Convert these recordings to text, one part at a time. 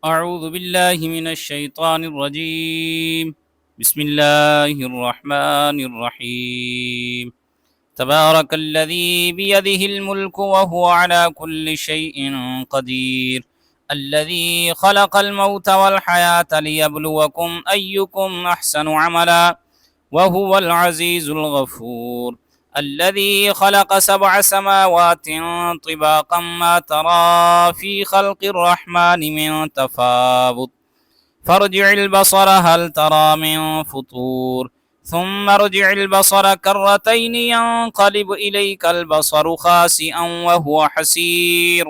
أعوذ بالله من الشيطان الرجيم. بسم الله الرحمن الرحيم. تبارك الذي بيده الملك وهو على كل شيء قدير. الذي خلق الموت والحياة ليبلوكم أيكم أحسن عملا وهو العزيز الغفور. الذي خلق 7 سماوات طباقا ما ترى في خلق الرحمن من تفاوت فارجع البصر هل ترى من فطور ثم ارجع البصر كرتين ينقلب إليك البصر خاسئا وهو حسير.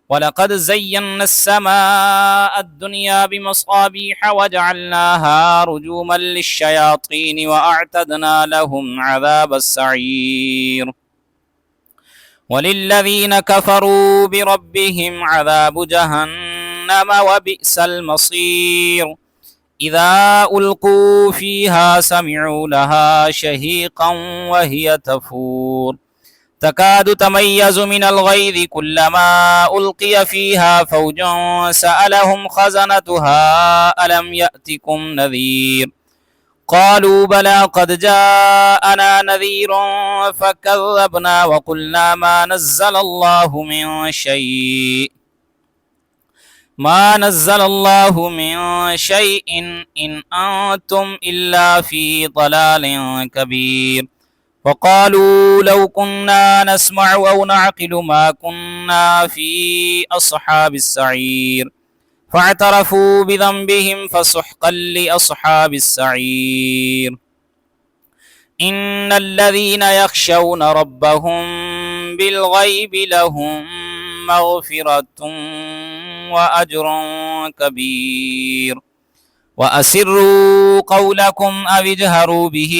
ولقد زينا السماء الدنيا بمصابيح وجعلناها رجوما للشياطين وأعتدنا لهم عذاب السعير. وللذين كفروا بربهم عذاب جهنم وبئس المصير. إذا ألقوا فيها سمعوا لها شهيقا وهي تفور تكاد تميز من الغيظ كلما ألقي فيها فوج سألهم خزنتها ألم يأتكم نذير قالوا بلى قد جاءنا نذير فكذبنا وقلنا ما نزل الله من شيء إن أنتم إلا في ضلال كبير. وقالوا لو كنا نسمع أو نعقل ما كنا في أصحاب السعير فاعترفوا بذنبهم فسحقا لأصحاب السعير. إن الذين يخشون ربهم بالغيب لهم مغفرة وأجر كبير. وأسروا قولكم أو اجهروا به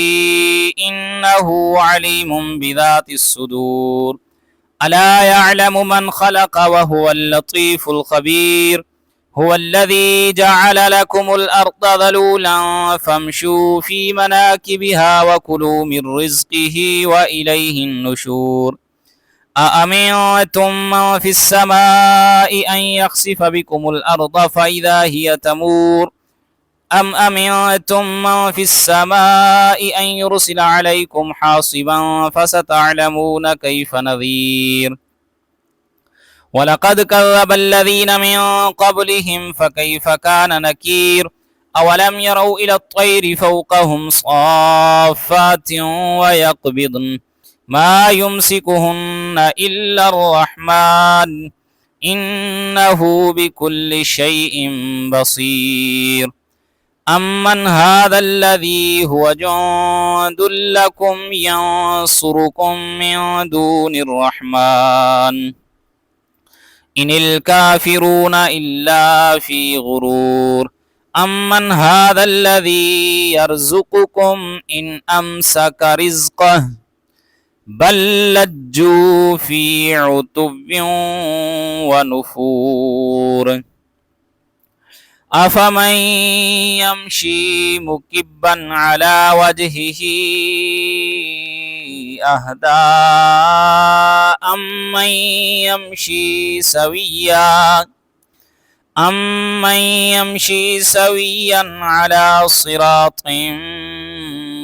إنه عليم بذات الصدور. ألا يعلم من خلق وهو اللطيف الخبير. هو الذي جعل لكم الأرض ذلولا فامشوا في مناكبها وكلوا من رزقه وإليه النشور. أأمنتم من في السماء أن يخسف بكم الأرض فإذا هي تمور أم أمنتم من في السماء أن يرسل عليكم حاصبا فستعلمون كيف نذير. ولقد كذب الذين من قبلهم فكيف كان نكير. أولم يروا إلى الطير فوقهم صافات ويقبضن ما يمسكهن إلا الرحمن إنه بكل شيء بصير. أمن هذا الذي هو جند لكم ينصركم من دون الرحمن إن الكافرون إلا في غرور. أمن هذا الذي يرزقكم إن أمسك رزقه بل لجوا في عتب ونفور. أفمن يمشي مكبا على وجهه أهدى أمن يمشي سويا على صراط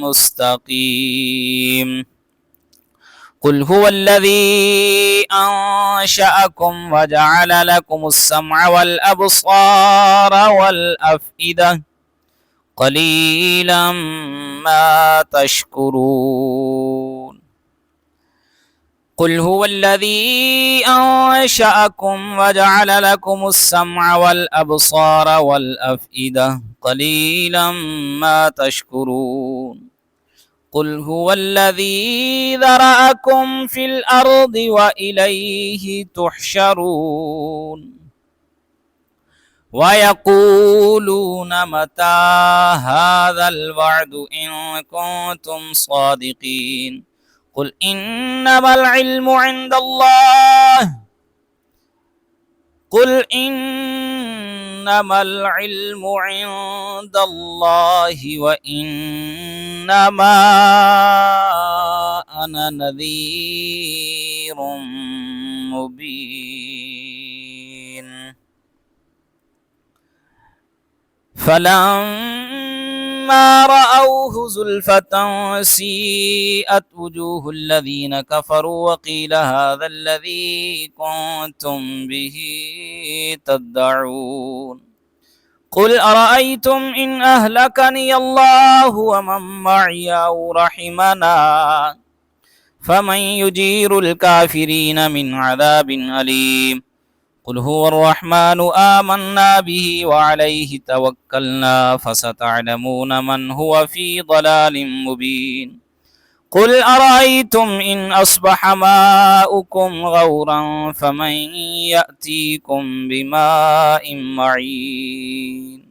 مستقيم. قل هو الذي أنشأكم وجعل لكم السمع والأبصار والأفئدة قليلا ما تشكرون. قل هو الذي أنشأكم وجعل لكم السمع والأبصار والأفئدة قليلا ما تشكرون. قل هو الذي ذرأكم في الأرض وإليه تحشرون. ويقولون متى هذا الوعد إن كنتم صادقين. قل إنما العلم عند الله وإنما أنا نذير مبين. فلما رأوه زلفة سيئت وجوه الذين كفروا وقيل هذا الذي كنتم به تدعون قل أرأيتم إن أهلكني الله ومن معي أو رحمنا فمن يجير الكافرين من عذاب أليم قل هو الرحمن آمنا به وعليه توكلنا فستعلمون من هو في ضلال مبين قل أرأيتم إن أصبح ماؤكم غورا فمن يأتيكم بماء معين